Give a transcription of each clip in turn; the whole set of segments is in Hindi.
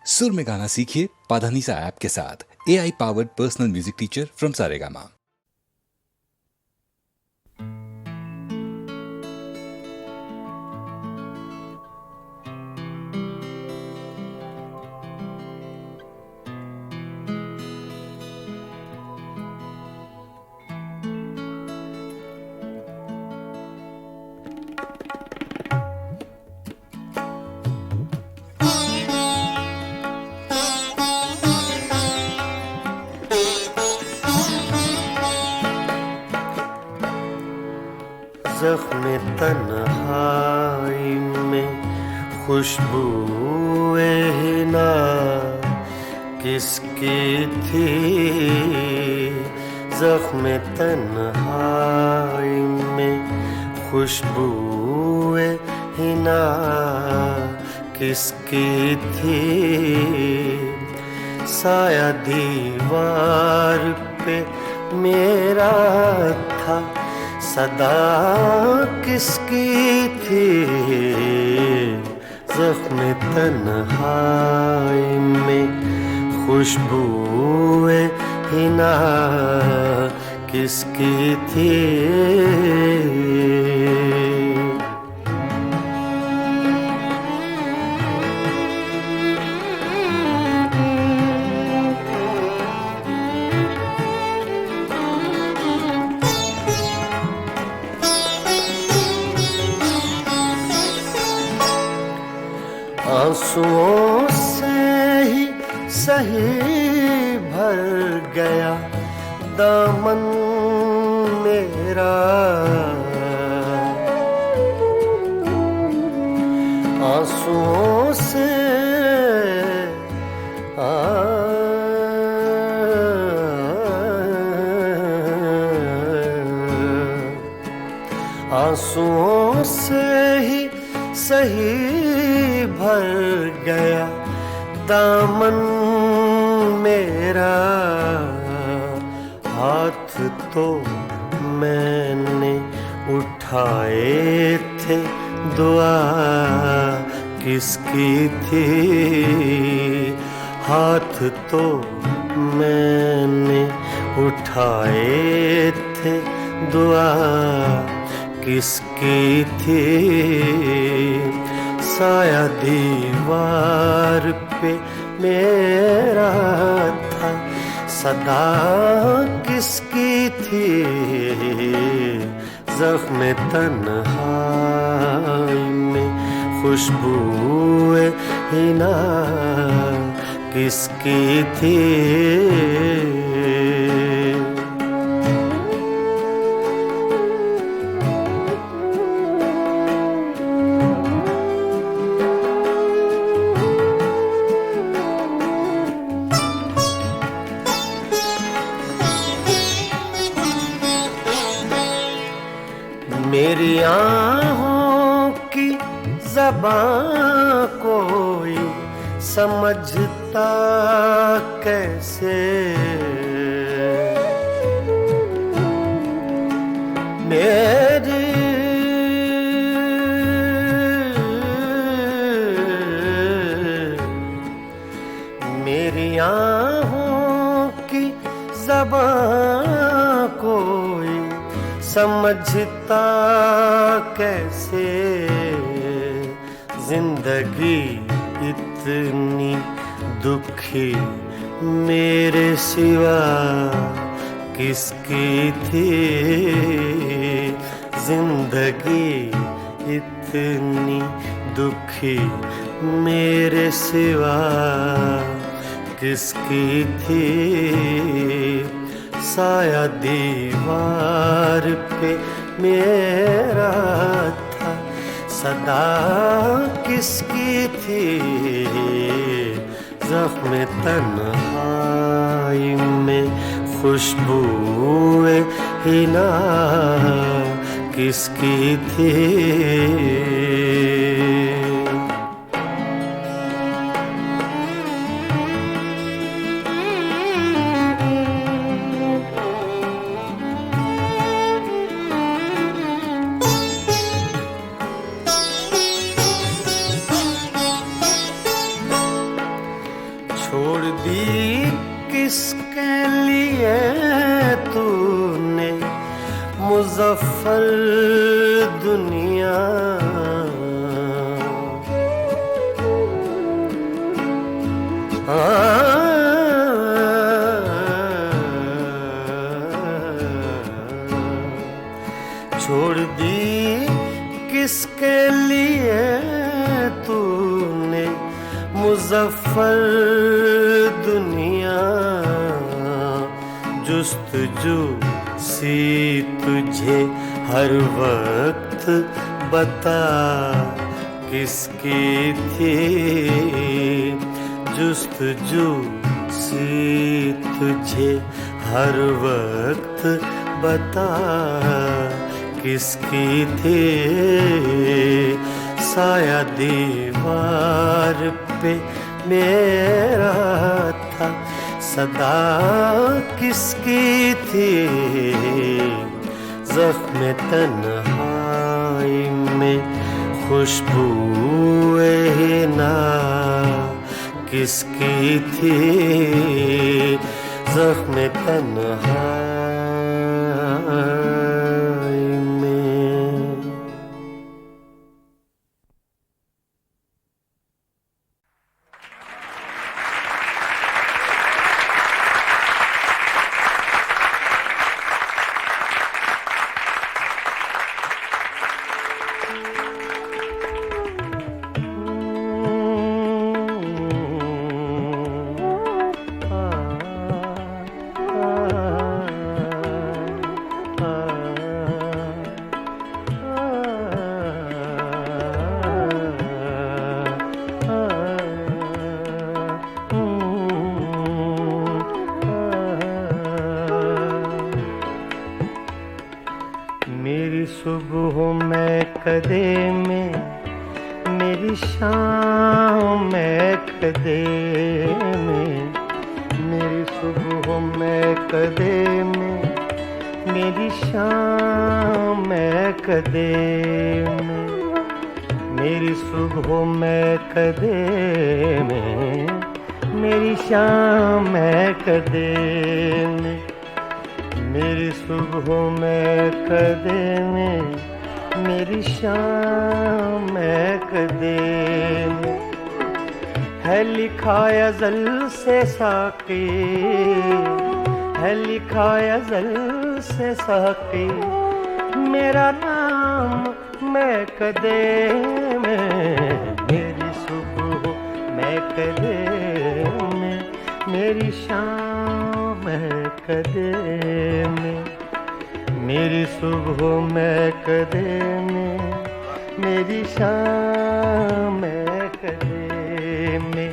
सुर में गाना सीखिए पाधानीसा ऐप के साथ। AI powered personal music teacher from Saregama. ज़ख्म तन्हाई में खुशबूए हिना किसकी थी। ज़ख्म तन्हाई में खुशबूए हिना किसकी थी। साया दीवार पे मेरा था, सदा किसकी थी। ज़ख्म तन्हाई में खुशबूए हिना किसकी थी। आंसुओं से ही सही भर गया दामन मेरा। आंसुओं से आंसुओं से ही सही भर गया दामन मेरा। हाथ तो मैंने उठाए थे, दुआ किसकी थी। हाथ तो मैंने उठाए थे, दुआ किसकी थी। साया दीवार पे मेरा था, सदा किसकी थी। ज़ख्म तन्हाई में खुशबूए हिना किसकी थी। मेरी आँखों की ज़बां कोई समझता कैसे। मेरी आँखों की ज़बां कोई समझता कैसे। जिंदगी इतनी दुखी मेरे सिवा किसकी थी। जिंदगी इतनी दुखी मेरे सिवा किसकी थी। साया दीवार पे मेरा था, सदा किसकी थी। ज़ख्म तन्हाई में खुशबूए हिना किसकी थी। छोड़ दी किसके लिए तूने मुजफ्फर दुनिया, छोड़ दी किसके लिए तूने मुजफ्फर दुनिया, जुस्तजू सी तुझे हर वक्त बता किसकी थी, जुस्तजू सी तुझे हर वक्त बता किसकी थी, साया दीवार पे मेरा था सदा किसकी थी, ज़ख्म तन्हाई में खुशबूए हिना किसकी थी, ज़ख्म तन्हाई में। मेरी सुबह में कदे में, मेरी शाम में कदे में, मेरी सुबह में कदे में, मेरी शाम में कदे में, मेरी सुबह में कदे में, मेरी शाम में कदे में, मेरी सुबह में कदे में, मेरी शाम में कदे में, है लिखा अज़ल से साक़ी, है लिखा अज़ल से साक़ी, मेरा नाम मैं कदे में, मेरी सुबह मैं कदे में, मेरी शाम मैं कदे में, मेरी सुबह मैं कदे में, मेरी शाम मैं कदे में,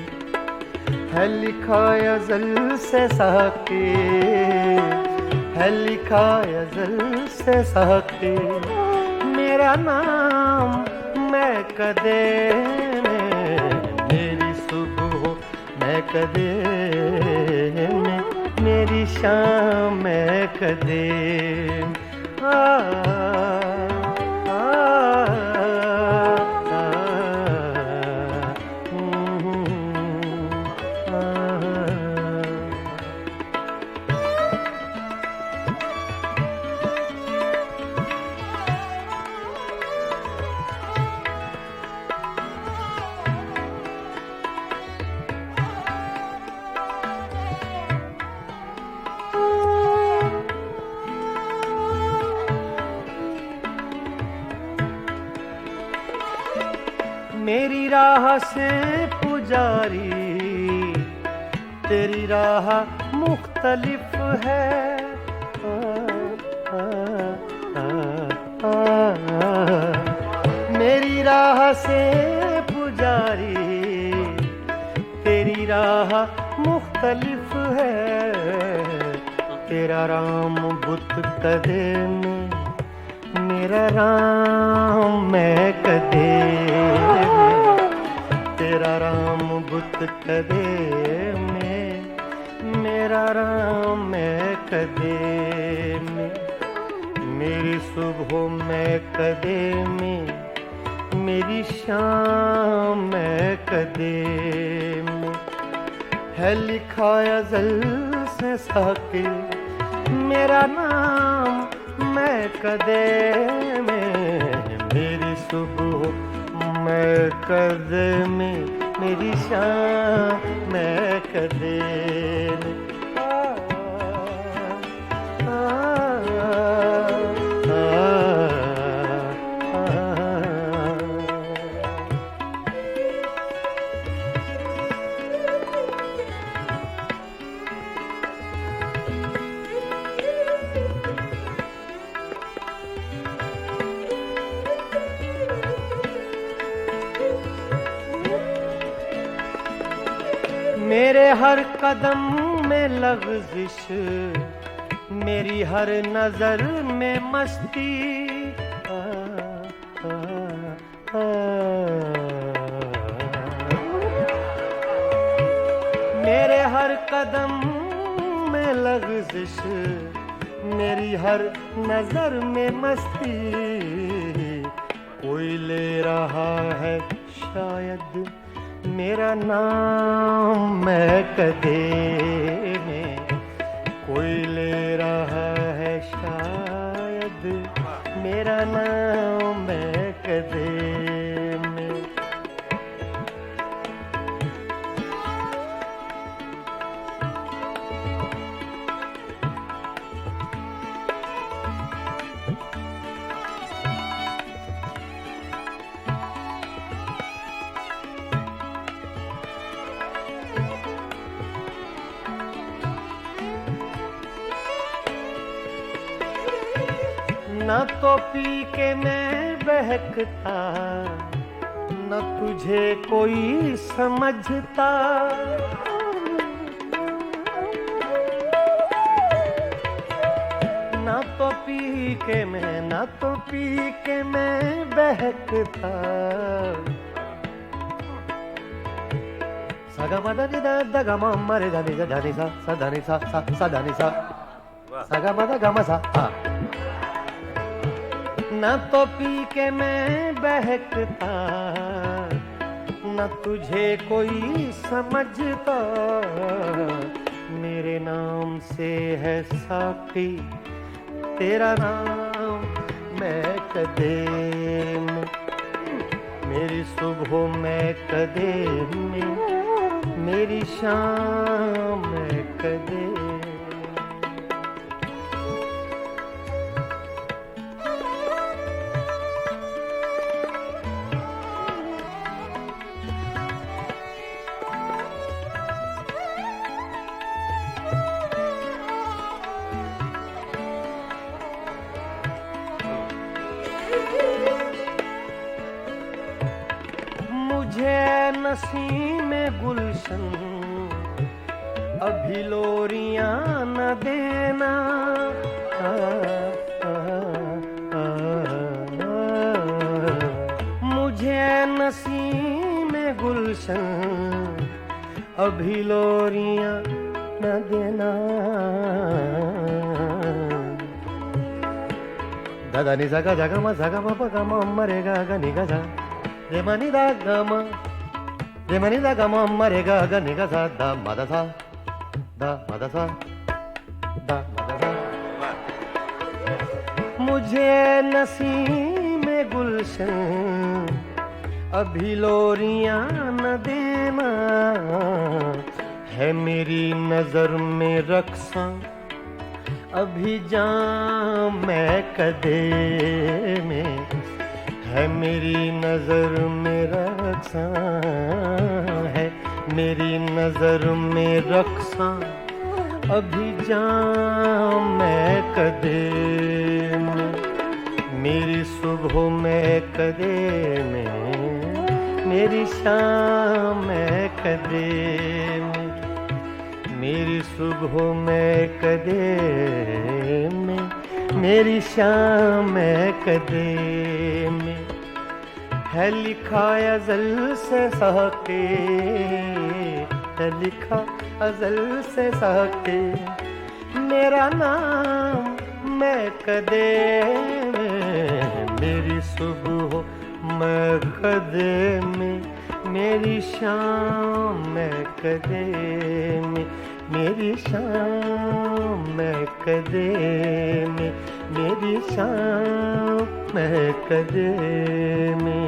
है लिखा अज़ल से साक़ी, है लिखा अज़ल से साक़ी, मेरा नाम मैं कदे में, मेरी सुबह मैं कदे में, मेरी शाम मैं कदे आ, आ, आ, मेरी राह से पुजारी, तेरी राह मुख्तलिफ है, मेरी राह से पुजारी, तेरी राह मुख्तलिफ है, तेरा राम बुत कदे में, मेरा राम मैं कदे में, तेरा राम बुत कदे में, मेरा राम मैं कदे में, मेरी सुबह मैं कदे में, मेरी शाम मैं कदे में, है लिखा अज़ल से साके मेरा नाम मैं कदे में, मेरी सुबह मैं कदे में, मेरी शाम मैं कदे में। मेरे हर कदम में लग़ज़िश, मेरी हर नजर में मस्ती, मेरे हर कदम में लग़ज़िश, मेरी हर नजर में मस्ती, कोई ले रहा है शायद मेरा नाम मैं कदे में, कोई ले रहा है शायद मेरा नाम मैं कदे में। न तो पी के मैं बहकता, न तुझे कोई समझता, न तो पी के मैं, न तो पी के मैं बहकता। सगा मदा नि दा दा गा मा मा रे दा नि सा दा नि सा दा नि सा सगा मदा गा मा सा। न तो पी के मैं बहकता, न तुझे कोई समझता, मेरे नाम से है साकी तेरा नाम मैं कदे में, मेरी सुबह मैं कदे में, मेरी शाम मैं कदे। मुझे नसीम गुलशन अभी लोरियां न देना, मुझे नसीम गुलशन अभी लोरियां न देना। दादा नि सा गा जा गा मा गा मा मा रे गा गा नि गा जा रे मा नि दा गा मा रे मा नि दा गा मा मा रे गा गा नि गा सा दा मा दा सा दा मा दा सा दा मा दा सा। मुझे नसीम गुलशन अभी लोरियां न देना, है मेरी नजर में रक्सा अभी जाम मैं कदे में, है मेरी नजर में रक्सा, है मेरी नजर में रक्सा अभी जाम मैं कदे में, मेरी सुबह मैं कदे में, मेरी शाम मैं कदे में, मेरी सुबह मैं कदे में, मेरी शाम मैं कदे में। है लिखा अज़ल से साके, है लिखा अज़ल से साके मेरा नाम मैं कदे में, मेरी सुबह मैं कदे में, मेरी शाम में कदे में, मेरी शाम में कदे में, मेरी शाम में कदे में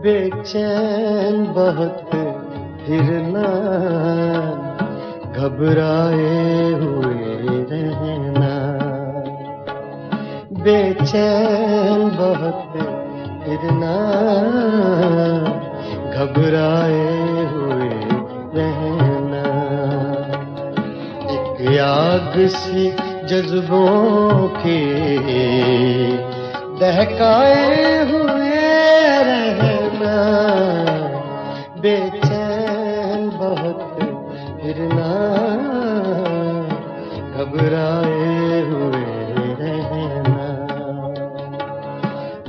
बेचैन बहुत फिरना, घबराए हुए रहना, बेचैन बहुत फिरना, घबराए हुए रहना, एक आग सी जज्बों के दहकाए हुए रहना, बेचैन बहुत फिरना, घबराए हुए रहना,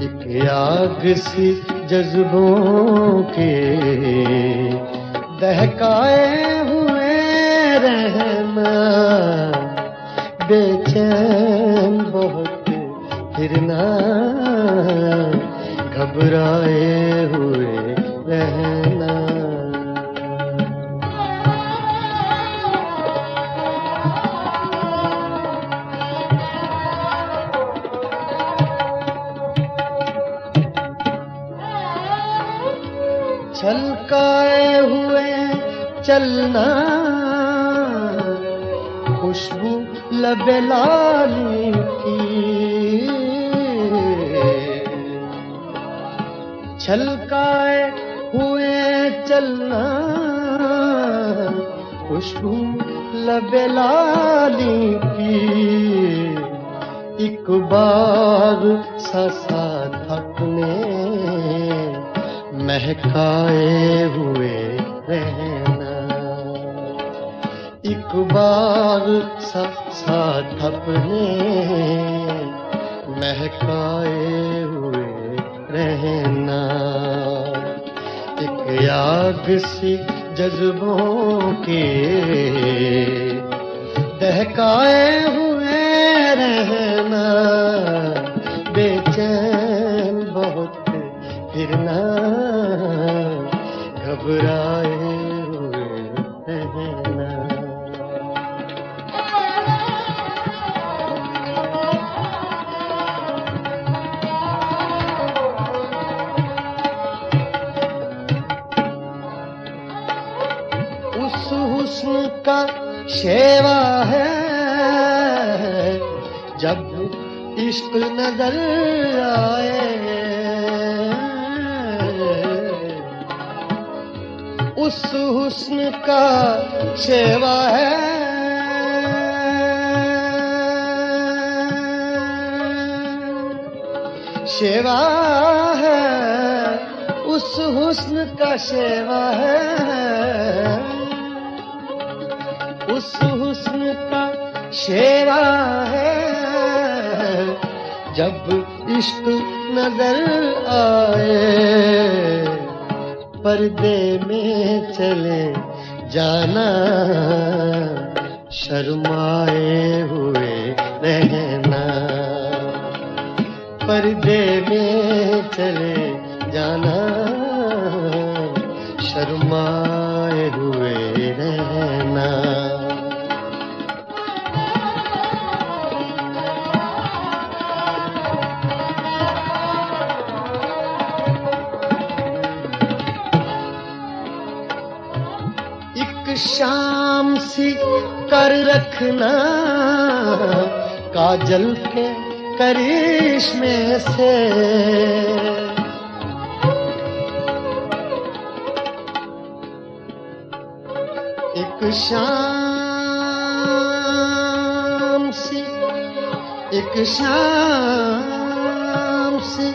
एक आग सी जज्बों के दहकाए हुए रहना, बेचैन बहुत फिरना, घबराए हुए रहना। छलकाए हुए चलना, खुशबू लबे लाली की, छलकाए हुए चलना, खुशबू लबे लाली की, एक बार सा थकने महकाए हुए रहना, एक बार सा थकने महकाए हुए रहना, एक आग सी जज्बों के दहकाए हुए रहना, बेचैन बहुत फिरना, घबराए हुए रहना। उस हुस्न का शेवा है जब इश्क नजर आए, उस हुस्न का शेवा है शेवा है, उस हुस्न का शेवा है, उस हुस्न का शेवा है, जब इश्क नजर आए, पर्दे में चले जाना, शर्माए हुए रहना, पर्दे में चले जाना, शर्माए हुए रहना, शाम सी कर रखना काजल के करिश्मे से, एक शाम सी, एक शाम सी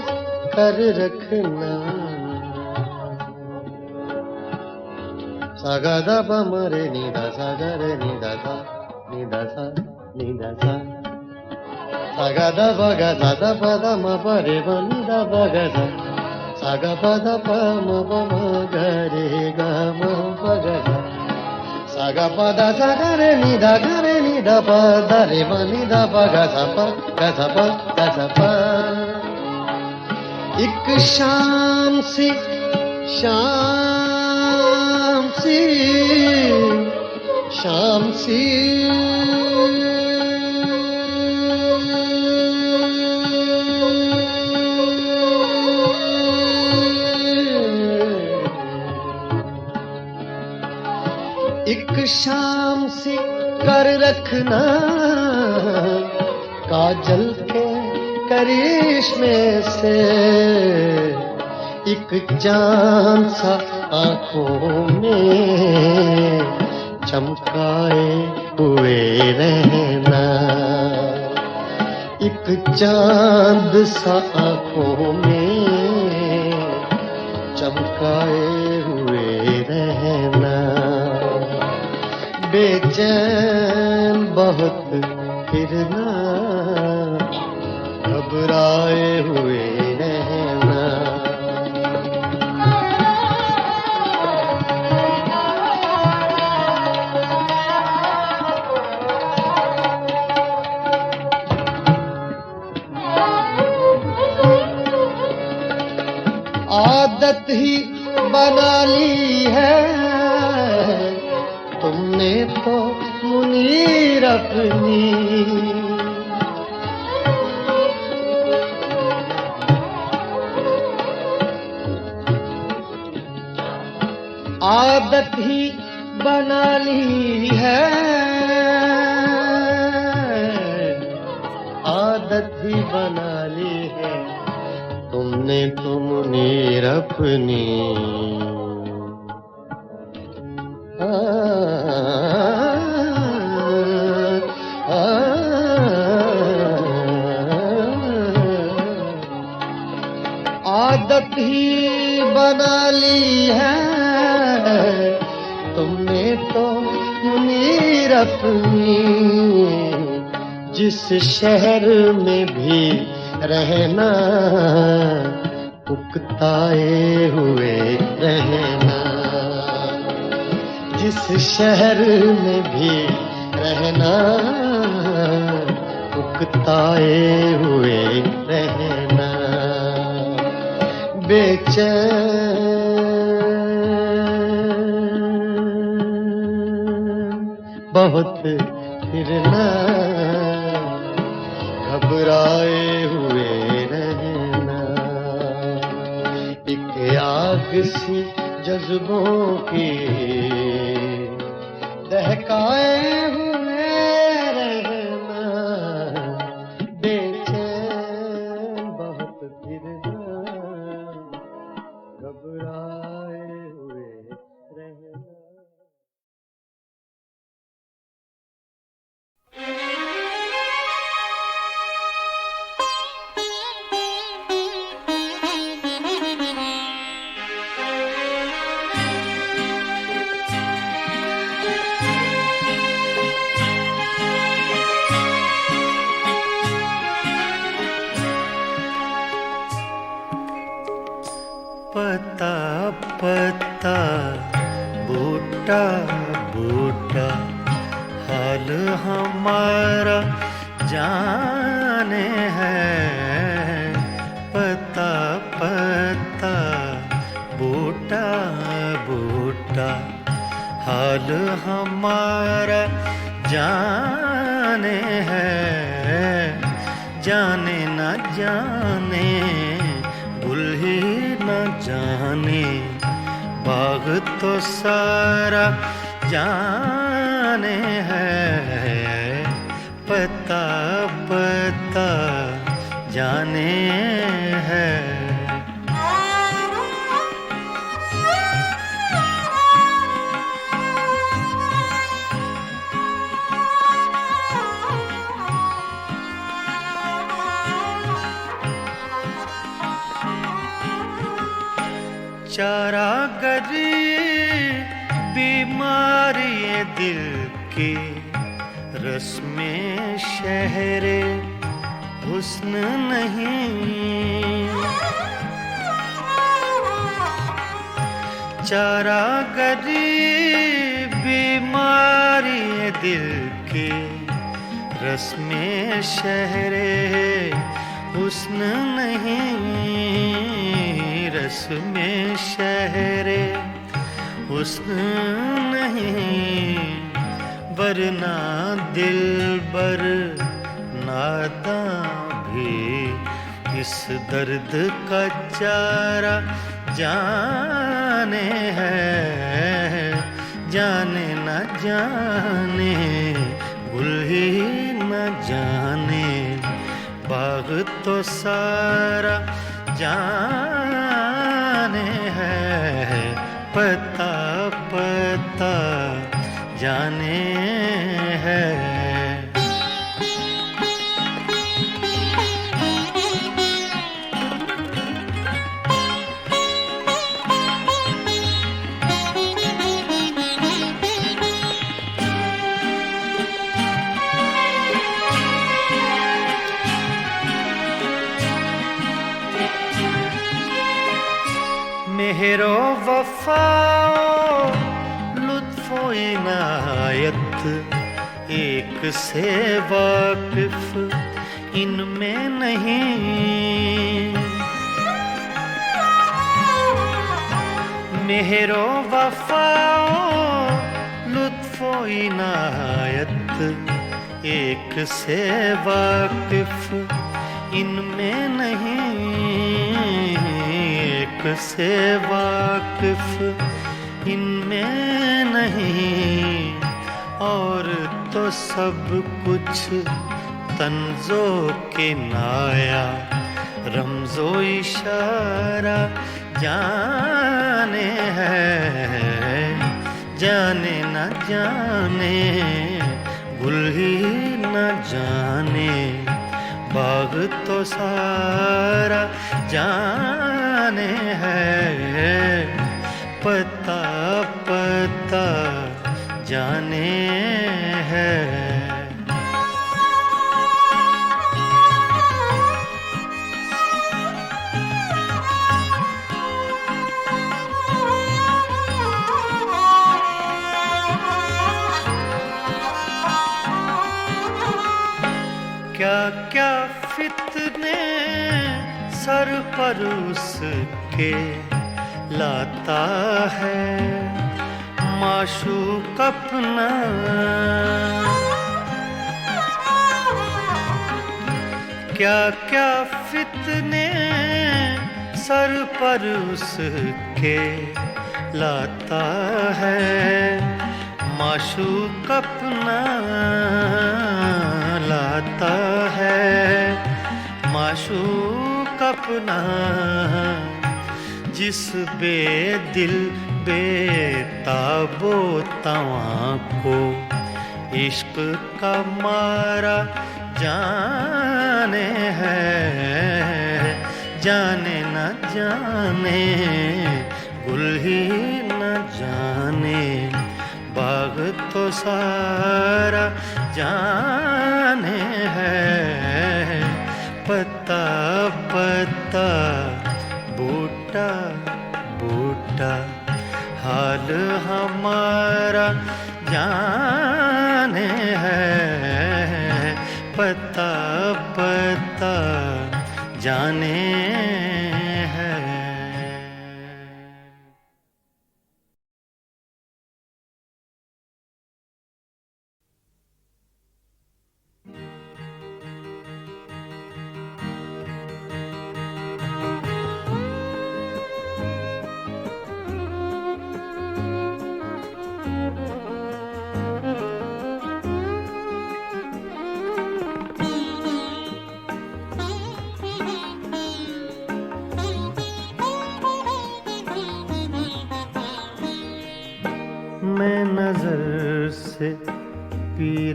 कर रखना। सागा दा पा मरे नी दा सा गा रे नी दा सा नी दा सा नी दा सा, सागा दा पा गा सा दा पा दा म प रे ब नी दा पा गा सा, सागा पा दा पा म प म ग रे गा म प गा सा, सागा पा दा सा गा रे नी दा पा दा रे ब नी दा पा गा सा पा गा सा पा गा सा पा। एक शाम सी, शाम सी, शाम सी एक शाम सी कर रखना काजल के करिश्मे से, एक चांद सा आंखों में चमकाए हुए रहना, एक चांद सा आंखों में चमकाए हुए रहना। बेचैन बहुत फिरना घबराए हुए रहना। आदत ही बना ली है तुमने तो मुनीर अपनी, आदत ही बना ली है, आदत ही बना ली है तुमने तो मुनीर अपनी। आदत ही बना ली है तुमने तो मुनीर अपनी, जिस शहर में भी रहना उकताए हुए रहना, जिस शहर में भी रहना उकताए हुए रहना। बेचैन बहुत फिरना घबराए हुए रहना, एक आग सी जज्बों की दहकाए हुए रहना। बेचैन बहुत फिरना घबराए हुए रहना। पता पता बूटा बूटा हाल हमारा जाने है। पता पता बूटा बूटा हाल हमारा जाने है। जाने न जाने गुल ही न जाने बाग तो सारा जाने है, पता पता जाने है। चारागरी बीमारी दिल की, रस्में शहरे हुस्न नहीं। चारागरी बीमारी दिल की, रस्में शहरे हुस्न नहीं। रस्में शहरे हुस्न नहीं, वरना दिलबर नादां भी इस दर्द का चारा जाने है। जाने न जाने गुल ही न जाने, बाग तो सारा जाने है, पता पता जाने है। मेहरो वफाओ लुत्फो इनायत, एक से वाकिफ इनमें नहीं। मेहरो वफाओ लुत्फो इनायत, एक से वाकिफ इनमें नहीं। एक से वाकिफ इनमें नहीं, और तो सब कुछ तंजो के नाया, रमजो इशारा जाने है। जाने न जाने गुल ही न जाने, बाग तो सारा जाने है, पता पता जाने है। क्या क्या फितने सर पर उसके लाता है माशूक अपना। क्या क्या फितने सर पर उसके लाता है माशूक अपना। लाता है माशूक अपना, जिस बेदिल बेताबो तवां को इश्क का मारा जाने है। जाने न जाने गुल ही न जाने, बाग तो सारा जाने है। पता पता बूटा बूटा हाल हमारा जाने है। पता पता जाने है।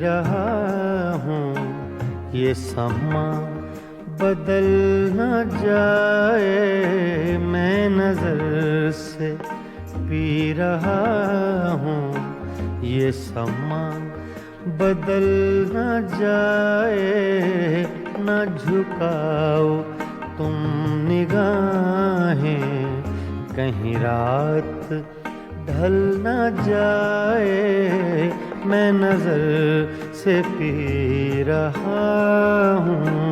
रहा हूँ, ये समा बदल न जाए, मैं नजर से पी रहा हूँ, ये समा बदल न जाए, न झुकाओ तुम निगाहें, कहीं रात ढल न जाए, मैं नजर से पी रहा हूँ।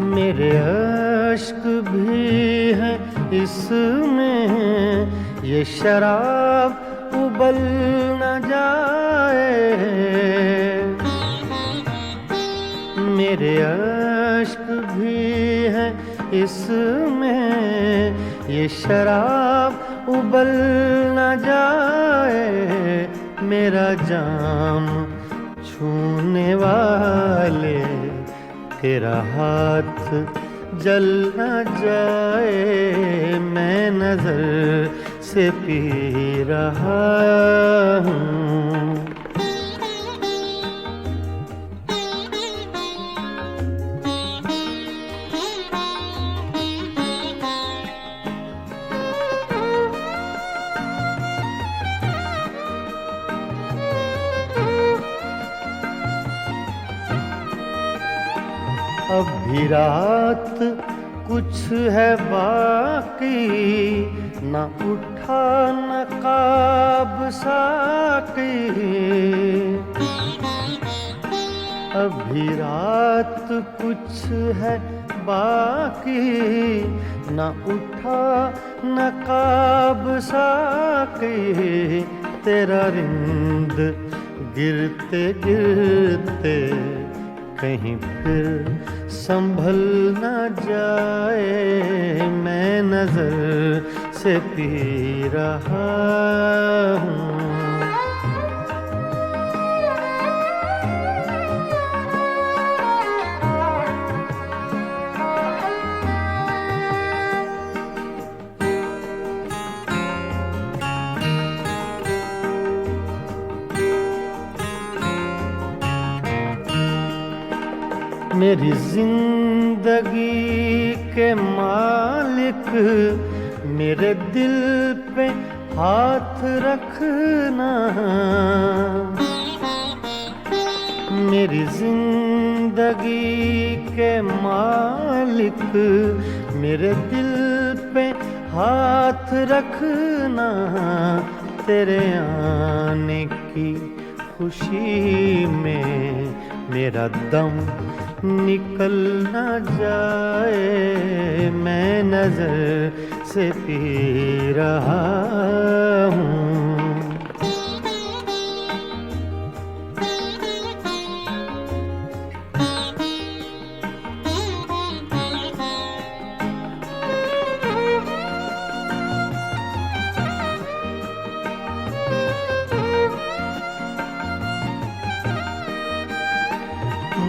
मेरे अश्क भी हैं इसमें, ये शराब उबल न जाए, मेरे अश्क भी हैं इसमें, ये शराब उबल न जाए, मेरा जाम छूने वाले तेरा हाथ जल न जाए, मैं नजर से पी रहा हूँ। अब भी रात कुछ है बाकी, न उठा नकाब साकी, अब भी रात कुछ है बाकी, न उठा नकाब साकी, तेरा रिंद गिरते गिरते कहीं फिर संभल न जाए, मैं नजर से पी रहा हूँ। मेरी जिंदगी के मालिक, मेरे दिल पे हाथ रखना, मेरी जिंदगी के मालिक, मेरे दिल पे हाथ रखना, तेरे आने की खुशी में मेरा दम निकल न जाए, मैं नजर से पी रहा हूँ।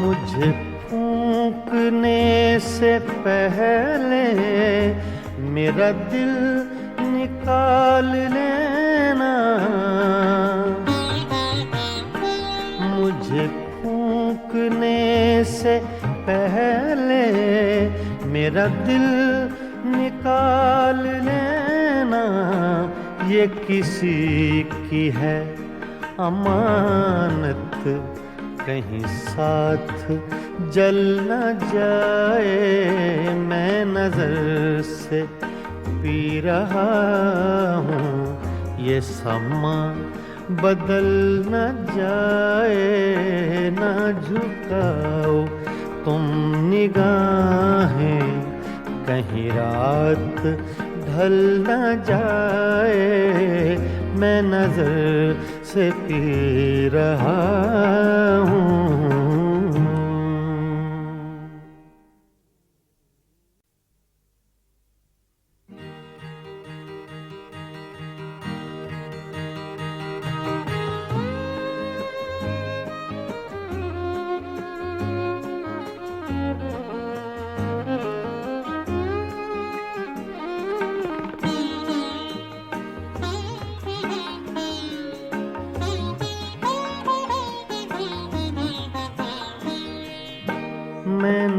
मुझे फूंकने से पहले मेरा दिल निकाल लेना, मुझे फूंकने से पहले मेरा दिल निकाल लेना, ये किसी की है अमानत, कहीं साथ जल न जाए, मैं नजर से पी रहा हूँ, ये समा बदल न जाए, न झुकाओ तुम निगाहें, कहीं रात ढल न जाए, मैं नजर से पी रहा हूँ।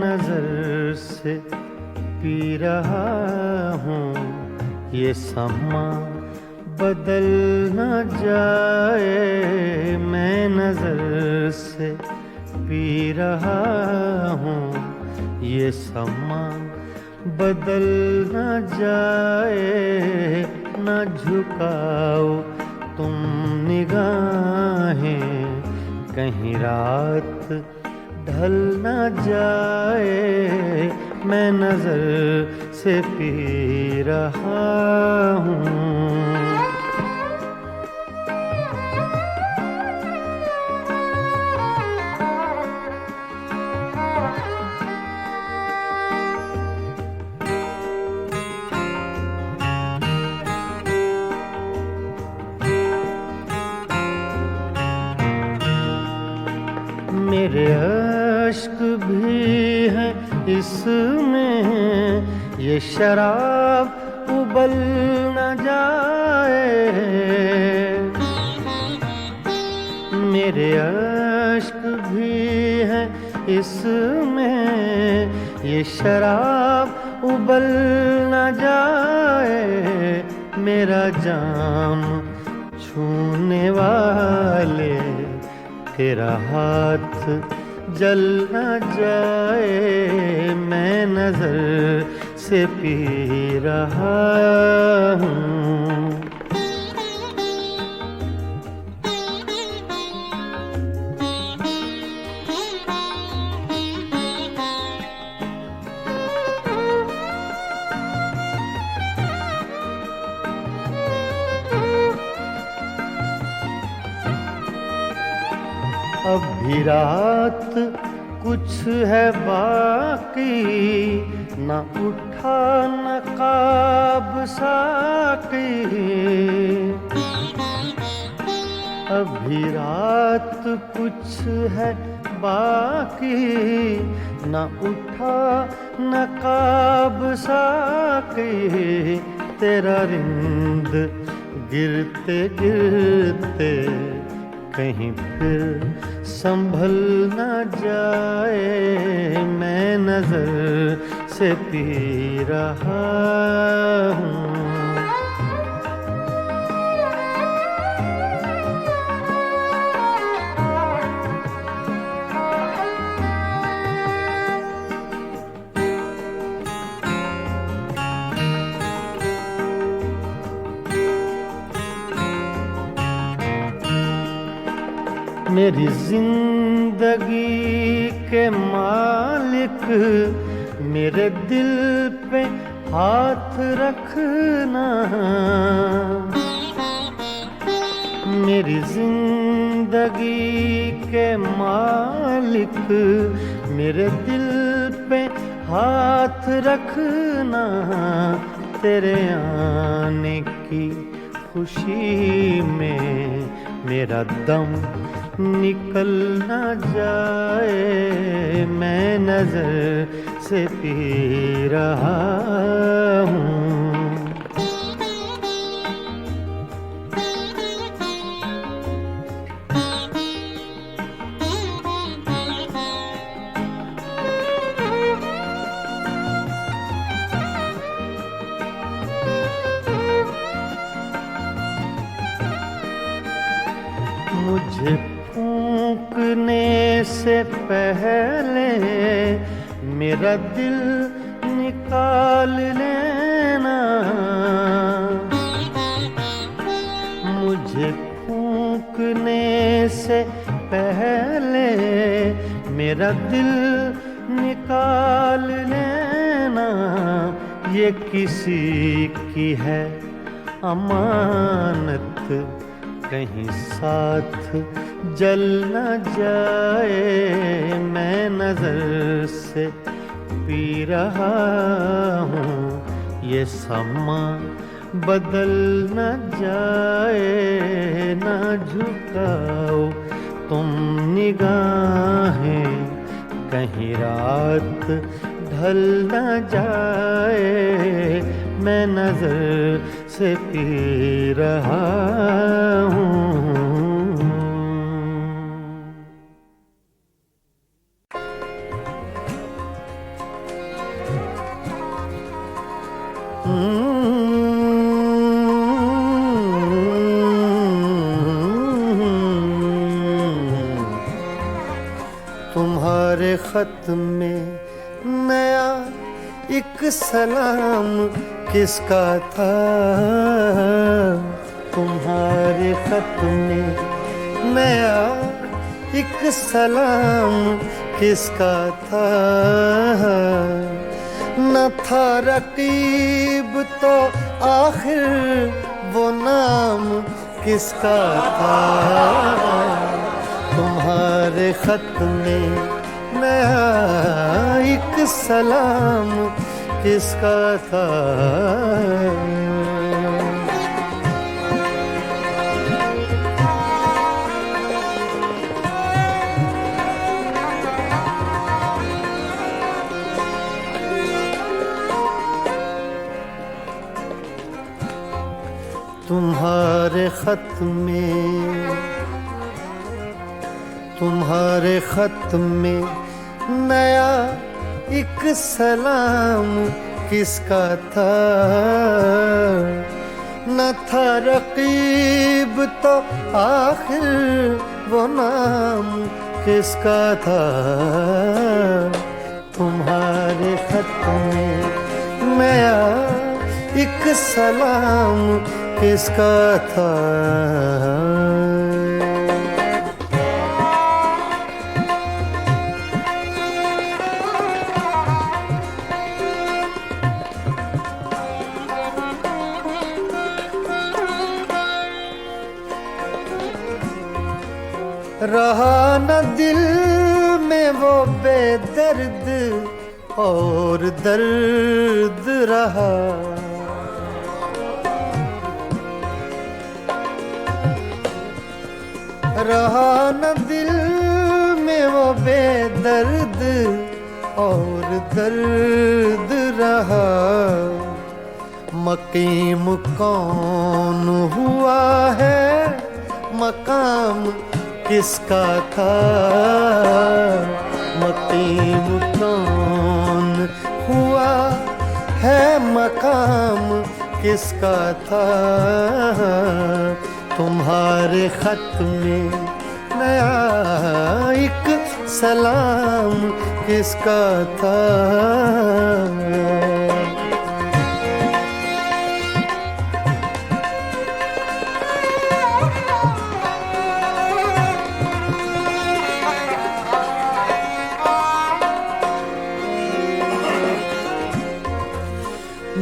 नजर से पी रहा हूँ, ये समा बदल न जाए। मैं नजर से पी रहा हूँ, ये समा बदल न जाए। न झुकाओ तुम निगाहें, कहीं रात ढल न जाए। मैं नजर से पी रहा हूँ। मेरे अश्क भी हैं इसमें, ये शराब उबल न जाए। मेरे अश्क भी हैं इसमें, ये शराब उबल न जाए। मेरा जाम छूने वाले तेरा हाथ जल न जाए। मैं नजर से पी रहा हूँ। अब भी रात कुछ है बाकी, न उठा नकाब साकी। अब भी रात कुछ है बाकी, न उठा नकाब साकी। तेरा रिंद गिरते गिरते कहीं फिर संभल न जाए। मैं नजर से पी रहा हूँ। मेरी जिंदगी के मालिक, मेरे दिल पे हाथ रखना। मेरी जिंदगी के मालिक, मेरे दिल पे हाथ रखना। तेरे आने की खुशी में मेरा दम निकल न जाए। मैं नजर से पी रहा हूँ। मुझे फूंकने से पहले मेरा दिल निकाल लेना। मुझे फूंकने से पहले मेरा दिल निकाल लेना। ये किसी की है अमानत, कहीं साथ जल न जाए। मैं नजर से पी रहा हूँ, ये समा बदल न जाए। न झुकाओ तुम निगाहें, कहीं रात ढल न जाए। मैं नजर से पी रहा हूँ। तुम्हारे खत में नया एक सलाम किसका था, तुम्हारे खत में नया एक सलाम किसका था, न था रकीब तो आखिर वो नाम किसका था, तुम्हारे खत में नया एक सलाम किसका था। तुम्हारे खत में, तुम्हारे खत में नया एक सलाम किसका था, न था रकीब तो आखिर वो नाम किसका था, तुम्हारे खत में नया एक सलाम किसका था। रहा न दिल में वो बेदर्द और दर्द रहा, रहा न दिल में वो बेदर्द और दर्द रहा, मकीम कौन हुआ है मकाम किसका था, मकीम कौन हुआ है मकाम किसका था, तुम्हारे खत में नया एक सलाम किसका था।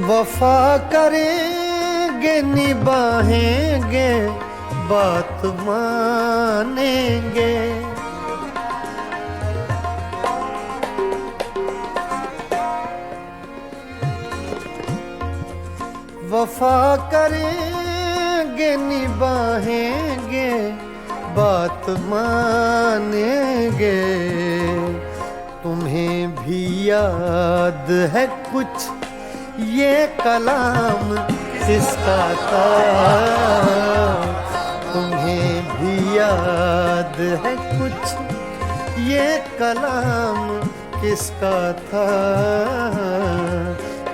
वफा करेंगे निभाएंगे बात मानेंगे, वफा करेंगे निभाएंगे बात मानेंगे, तुम्हें भी याद है कुछ ये कलाम किसका था, तुम्हें भी याद है कुछ ये कलाम किसका था,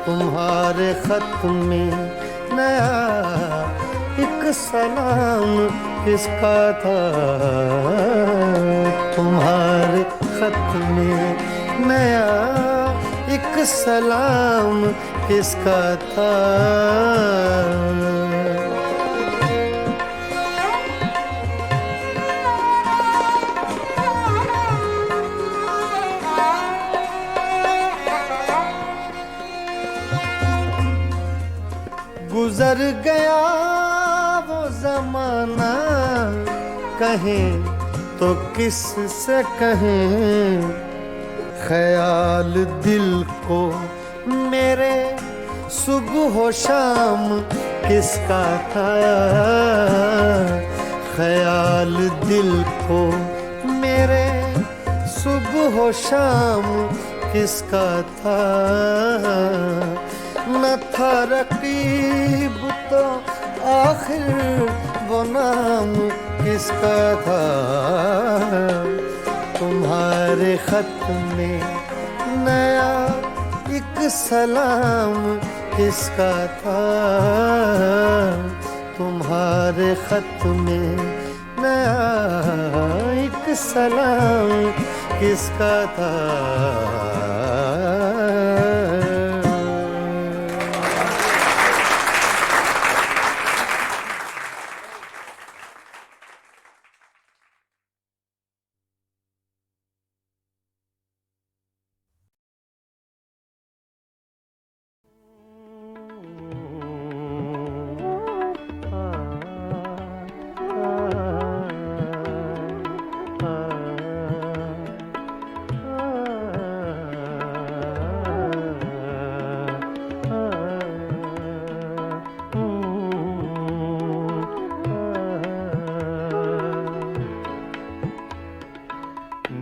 तुम्हारे खत में नया एक सलाम किसका था, तुम्हारे खत में नया एक सलाम किसका था। गुजर गया वो जमाना कहें तो किस से कहें, ख्याल दिल को मेरे सुबह शाम किसका था, ख्याल दिल को मेरे सुबह शाम किसका था, न था रकीब तो आखिर वो नाम किसका था, तुम्हारे खत में नया एक सलाम किसका था, तुम्हारे खत में नया एक सलाम किसका था।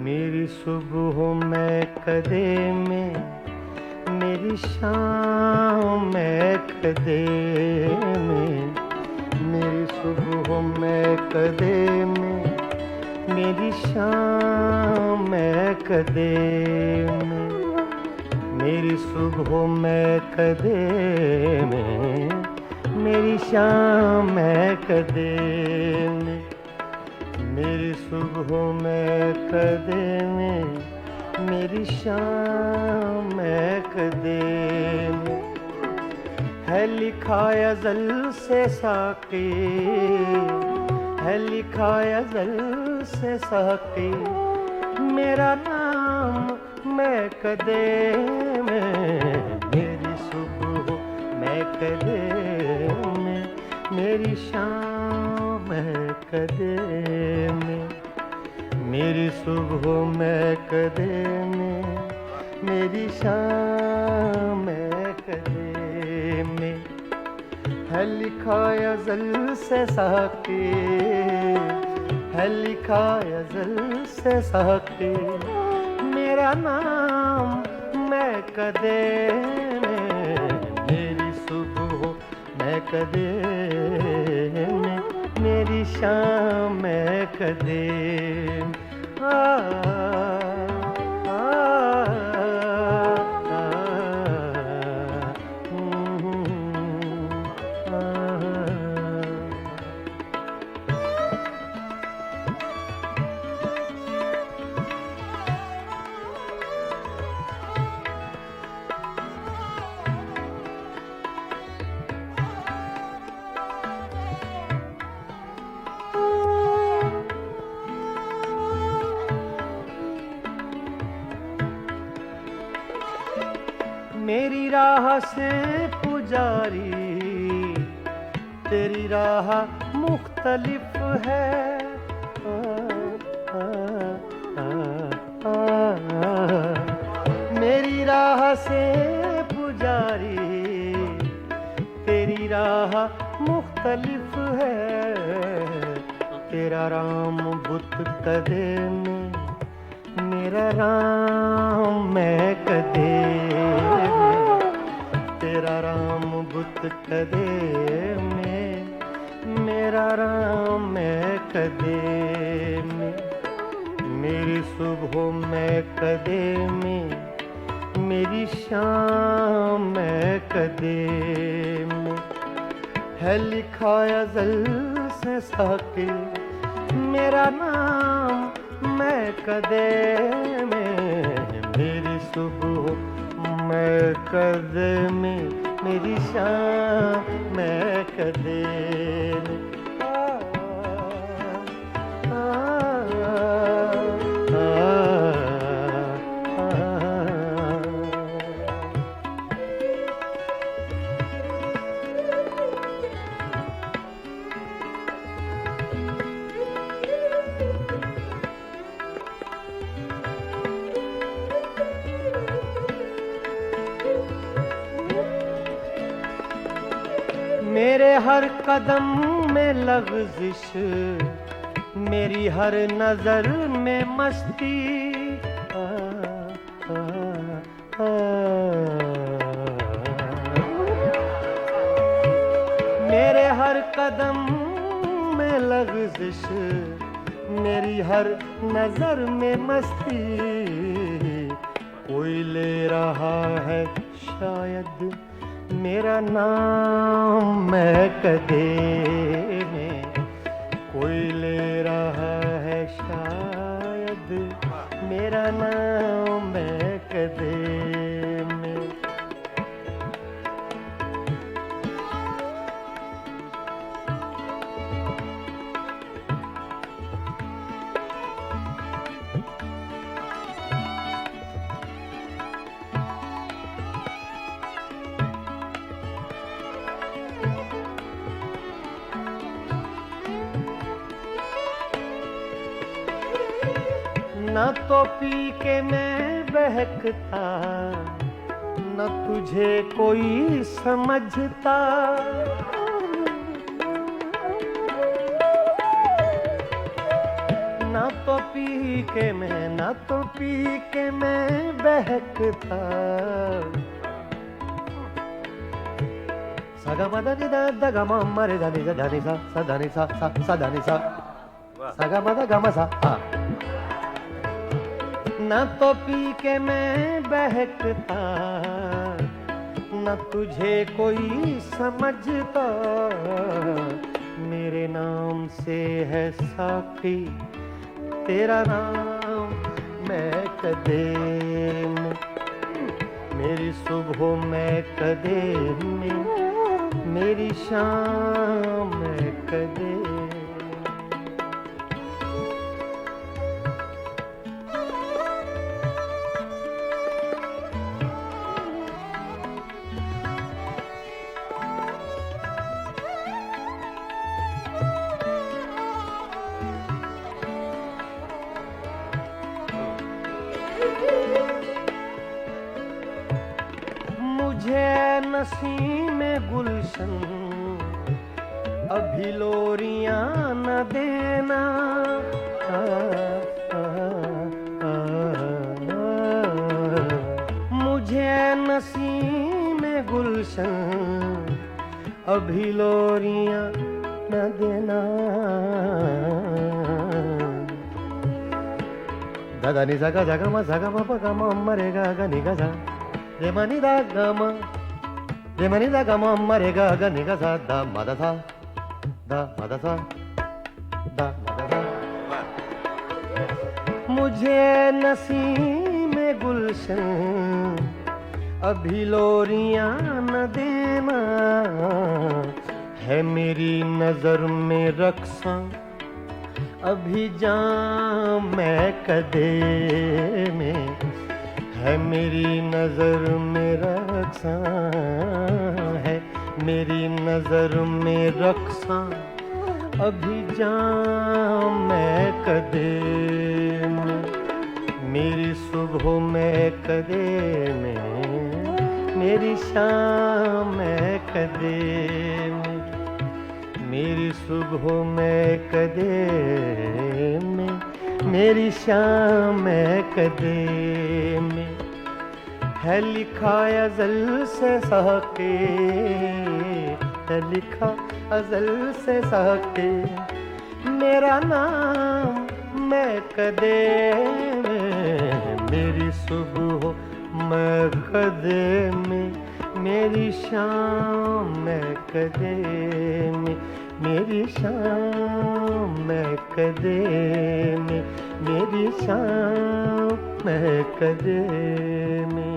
मेरी सुबह में कदे में, मेरी शाम में कदे में, मेरी सुबह में कदे में, मेरी शाम में कदे में, मेरी सुबह में कदे में, मेरी शाम में कदे में, मेरी सुबह में कदे में, मेरी शाम में कदे में, है लिखा अज़ल से साक़ी, है लिखा अज़ल से साक़ी, मेरा नाम मैं कदे में, मेरी सुबह मैं कदे में, मेरी शाम मैं कदे में, मेरी सुबह मैं कदे में, मेरी शाम मैं कदे में, है लिखा अज़ल से साक़ी, है लिखा अज़ल से साक़ी, मेरा नाम मैं कदे में, मेरी सुबह मैं कदे में, मेरी शाम मैं कदे में। मेरी राह से पुजारी, तेरी राह मुख्तलिफ है, मेरी राह से पुजारी, तेरी राह मुख्तलिफ है, तेरा राम बुत कदे में, मेरा राम मैं कदे में, तेरा राम बुत कदे में, मेरा राम मैं कदे में, मेरी सुबह मैं कदे में, मेरी शाम मैं कदे में, है लिखा अज़ल से साक़ी, मेरा नाम मैं कदे में, मेरी सुबह मैं कदे में, मेरी शाम मैं कदे में। मेरे हर कदम में लग़ज़िश, मेरी हर नज़र में मस्ती, मेरे हर कदम में लग़ज़िश, मेरी हर नज़र में मस्ती, कोई ले रहा है शायद मेरा नाम मैं कदे में, कोई ले रहा है शायद मेरा ना तो पी के मैं बहकता, न तुझे कोई समझता। ना तो पी के मैं, ना तो पी के मैं बहकता। सगा मदा नि दा दा गा मा मा रे दा नि सा धा नि सा सा धा नि सा सा धा नि सा सगा मदा गा मा सा। हाँ, न तो पी के मैं बहकता, न तुझे कोई समझता। मेरे नाम से है साकी तेरा नाम मैं कदे में, मेरी सुबह मैं कदे में, मेरी शाम मैं कदे। मुझे नसीम गुलशन अभी लोरियां न देना। मुझे नसीम गुलशन अभी लोरियां न देना। दादा नि सा गा मा मा रे गा नि गा सा रे मा नि दा गा मा रे मा नि दा गा मा रे गा नि गा सा दा मा दा सा दा मा दा सा दा मा दा सा। मुझे नसीम गुलशन अभी लोरियां न देना। है मेरी नजर में रक्सा अभी जाम मैं कदे में, है मेरी नजर में रक्सा, है मेरी नजर में रक्सा अभी जाम मैं कदे में, मेरी सुबह मैं कदे में, मेरी शाम मैं कदे में, मेरी सुबह मैं कदे में, मेरी शाम मैं कदे में। है लिखा अज़ल से साके, है लिखा अज़ल से साके, मेरा नाम मैं कदे में, मेरी सुबह मैं कदे में, मेरी शाम मैं कदे में, मेरी शाम मैं कदे में, मेरी शाम मैं कदे में।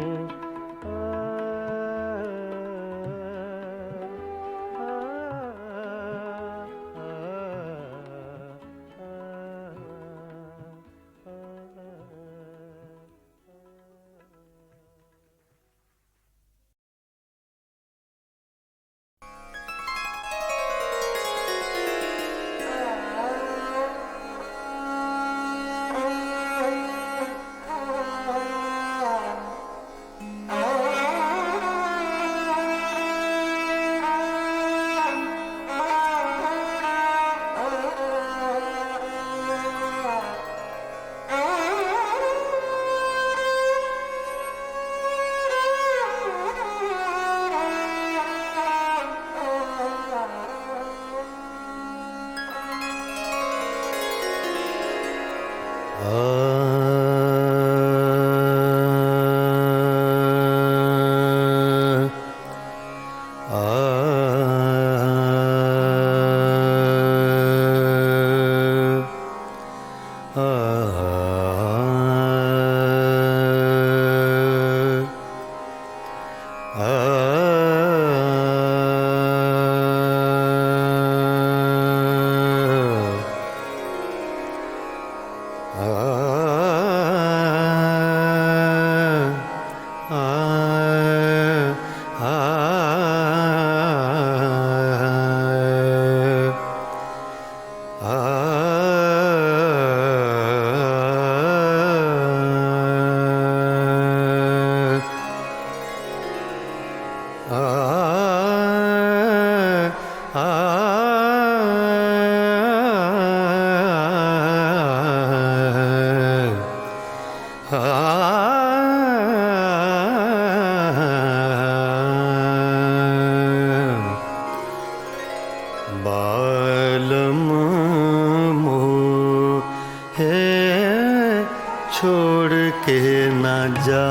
छोड़ के ना जा।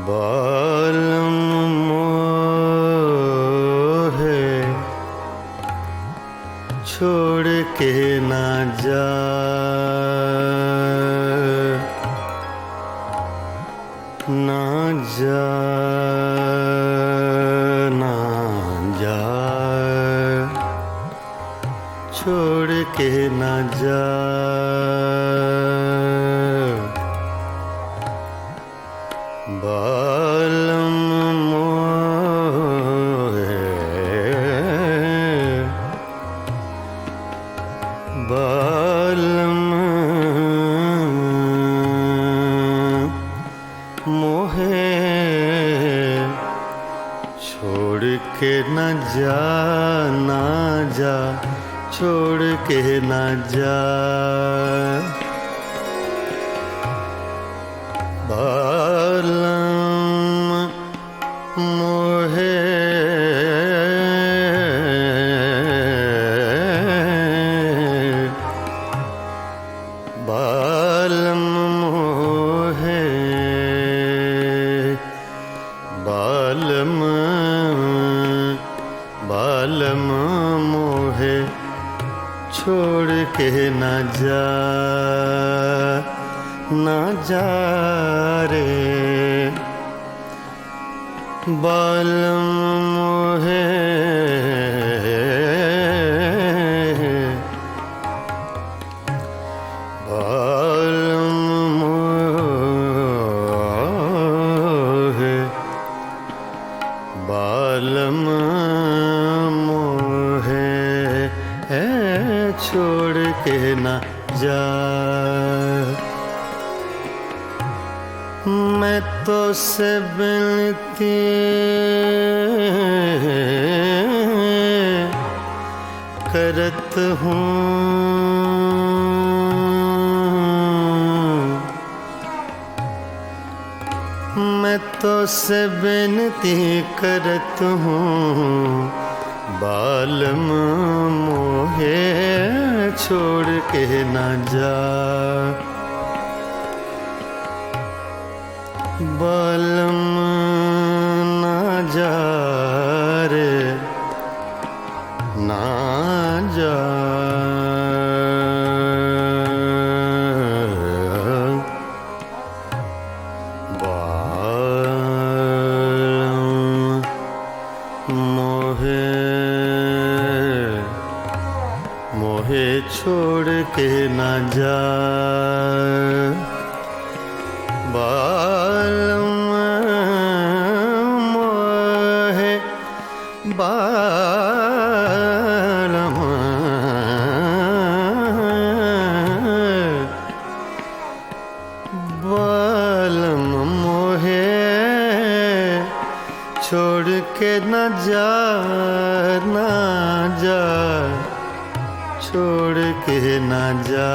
बालम मोहे छोड़ के ना जा। ना जा ना जा छोड़ के ना जा। बालम मोहे बालम मोहे छोड़ के न जा। ना जा छोड़ के न जा। बालम मोहे बालम मोहे बालम बालम मोहे छोड़ के ना जा। ना जा रे बालम मोहे बालम मोहे बालम मोहे छोड़ के ना जा। मैं तो से बिनती करत हूँ। मैं तो से बिनती करत हूँ। बालम मोहे छोड़ के ना जा। बालम ना जा रे ना जा। बालम मोहे मोहे छोड़ के ना जा। बालम मोहे बालम बालम मोहे छोड़ के न जा। ना जा छोड़ के न जा।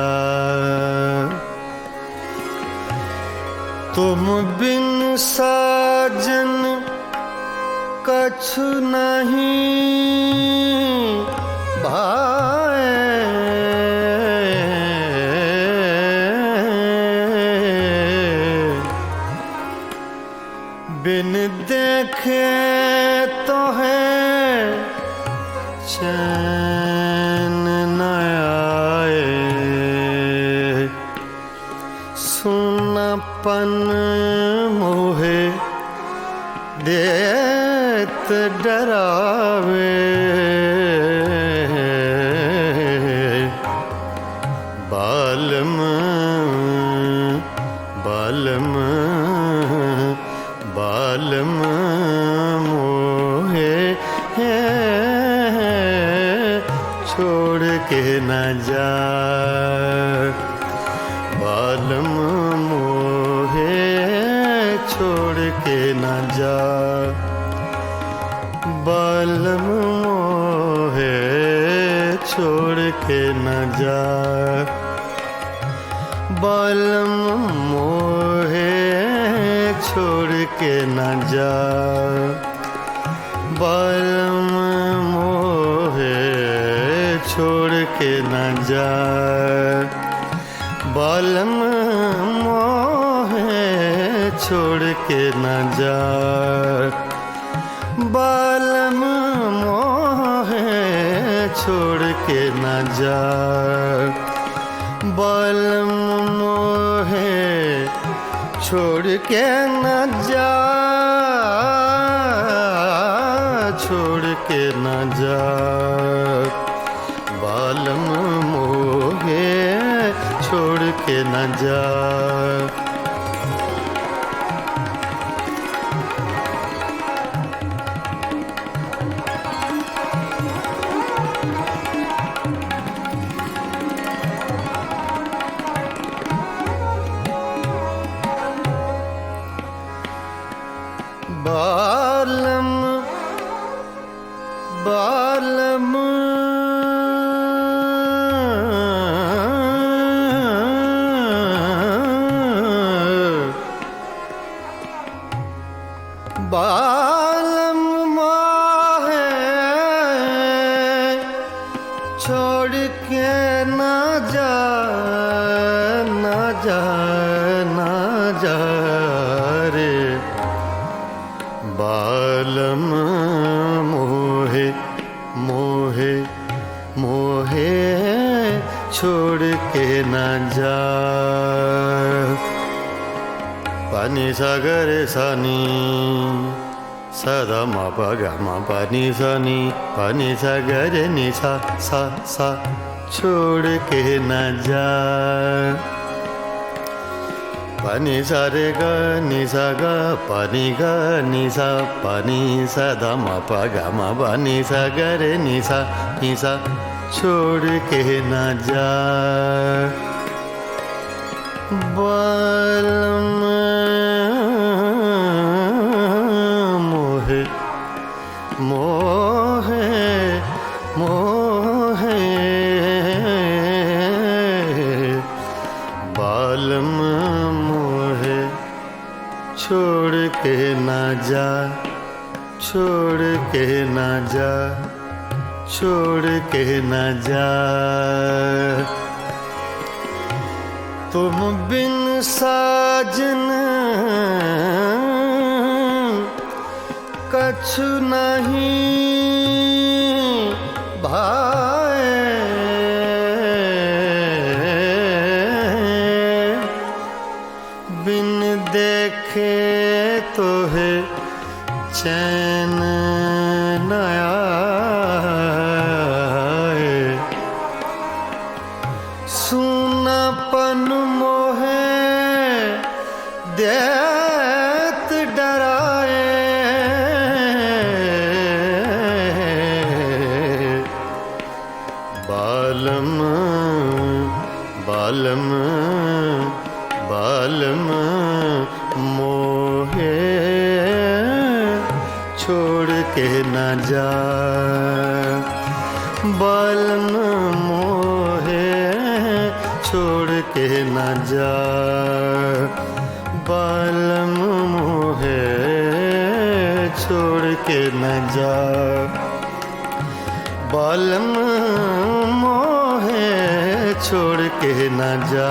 तुम बिन साजन कछु नहीं भाए। बिन देखे तो है चैन न आए। सुनापन मोहे देत डरावे। बालम बालम बालम मोहे छोड़ के न जा। बालम मोहे छोड़ के न जा। बालम मोहे छोड़ के न जा। बालम मोहे छोड़ के न जा। बालम मोहे छोड़ के न जा बालम मोहे छोड़ के न जा बालम मोहे छोड़ के न जा बालम मोहे छोड़ के न जा छोड़ के न जा बालम मोहे छोड़ के न जा बालम बालम बालम मोहे छोड़ के ना जा ना जा ना जा रे बालम मोहे मोहे मोहे छोड़ के न जा पानी सागर सनी सदा मा प ग म पानी सनी पानी सागर नि सा सा सा छोड़ के न जा पानी सा रे ग नि सा ग पानी ग नि सा पानी सा ध म प ग म प नि सा ग रे नि सा छोड़ के न जा बालम मोहे मोहे मोहे बालम मोहे छोड़ के ना जा छोड़ के ना जा छोड़ के ना जा तुम बिन साजन कछु नहीं भाए बिन देखे तो है चैन न आए सुनापन मोहे देत डराए बालम बालम बालम मोहे छोड़ के न जा बालम मोहे छोड़ के न जा बालम मोहे छोड़ के न जा बालम मोहे छोड़ के न जा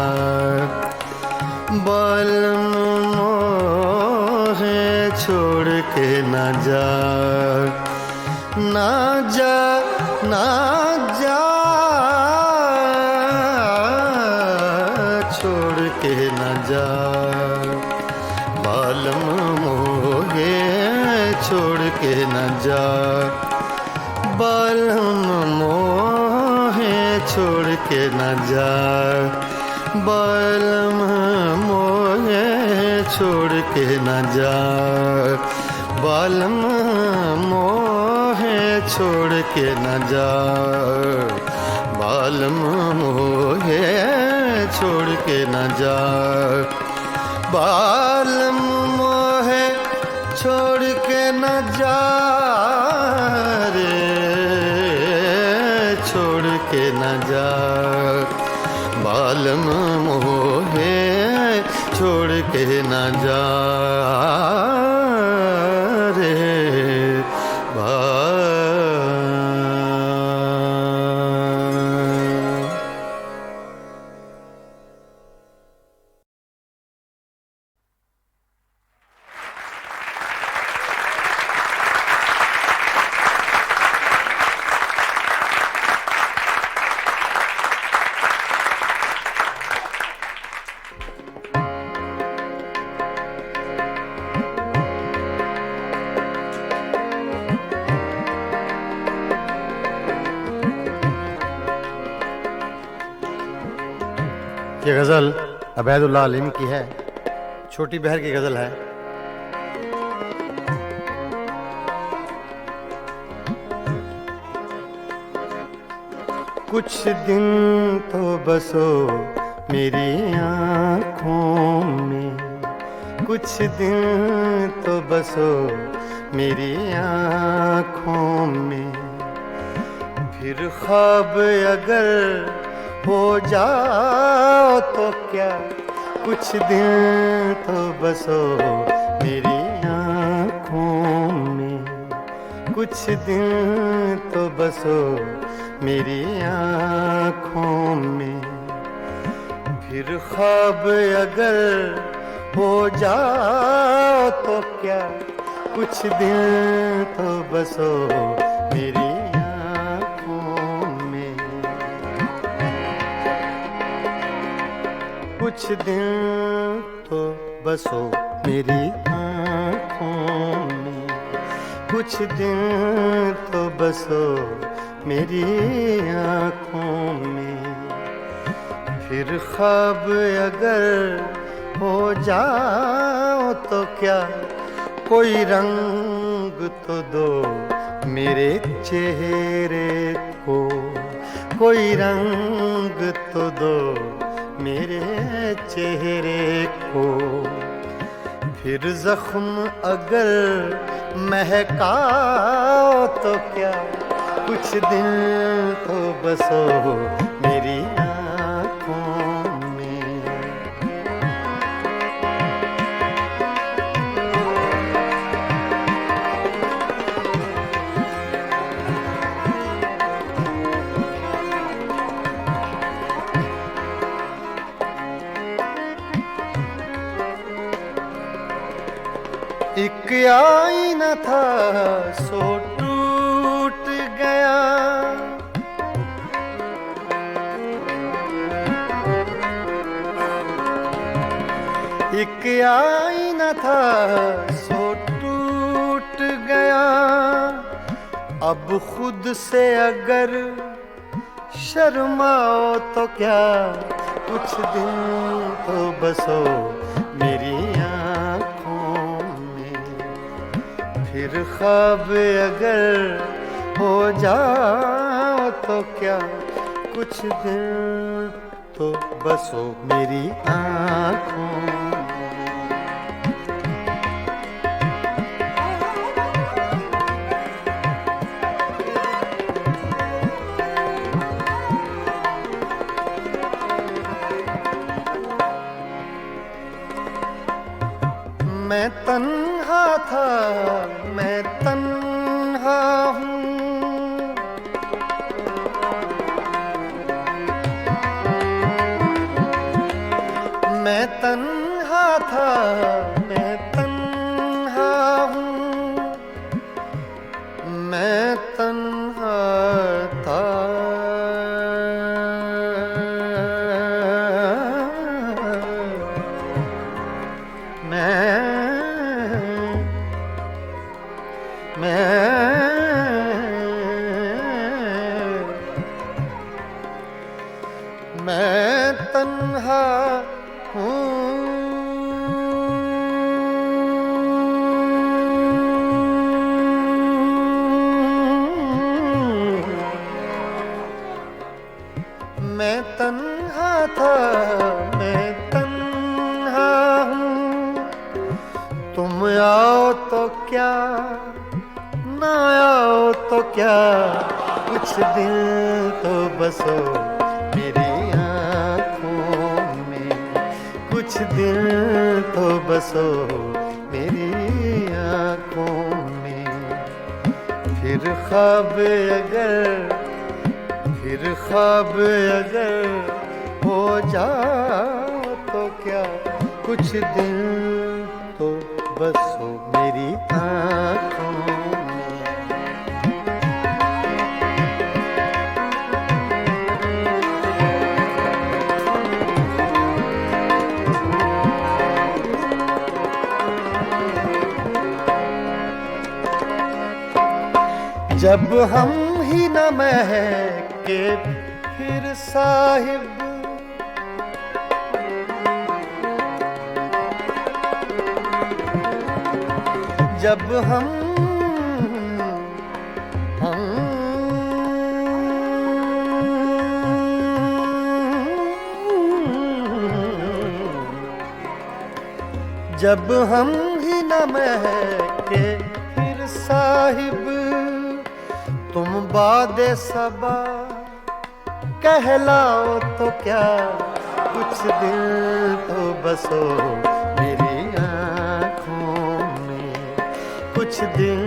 बालम मोहे छोड़ के न जा ना जा ना जा छोड़ के न जा बालम मोहे छोड़ के न जा बालम मोहे छोड़ के न जा बालम मोहे छोड़ के न जा बालम मोहे छोड़ के न जा बालम मोहे छोड़ के न जा बालम मोहे छोड़ के न जा रे छोड़ के न जा बालम मोहे छोड़ के न जा रे ये गज़ल अबैदुल्लाह अलीम की है, छोटी बहर की गज़ल है। कुछ दिन तो बसो मेरी आँखों में, कुछ दिन तो बसो मेरी आँखों में, फिर ख्वाब अगर हो जाओ तो क्या, कुछ दिन तो बसो मेरी आँखों में, कुछ दिन तो बसो मेरी आँखों में, फिर ख्वाब अगर हो जाओ तो क्या, कुछ दिन तो बसो मेरी आँखों में, कुछ दिन तो बसो मेरी आँखों में, कुछ दिन तो बसो मेरी आँखों में, फिर ख्वाब अगर हो जाओ तो क्या, कोई रंग तो दो मेरे चेहरे को, कोई रंग तो दो मेरे चेहरे को, फिर जख्म अगर महकाओ तो क्या, कुछ दिन तो बसो मेरी आँखों में। एक आईना था सो टूट गया, एक आईना था सो टूट गया, अब खुद से अगर शर्माओ तो क्या, कुछ दिन तो बसो मेरी आँखों में, फिर ख्वाब अगर हो जाओ तो क्या, कुछ दिन तो बसो मेरी आँखों में। मैं तन्हा था, मैं तन्हा हूँ, मैं तन्हा था, मैं तन्हा हूँ, मैं तन्हा था, मैं तन्हा हूँ, मैं तन्हा था, मैं तन्हा हूँ, तुम आओ तो क्या, ना आओ तो क्या, कुछ दिन तो बसो मेरी आँखों में, कुछ दिन तो बसो मेरी आँखों में, फिर ख्वाब अगर हो जाओ तो क्या, कुछ दिन तो बसो मेरी आँखों में। जब हम ही न महके फिर साहिब, जब जब हम ही न महके फिर साहिब तुम बादे सबा कहलाओ तो क्या कुछ दिल तो बसो मेरी आँखों में, कुछ दिल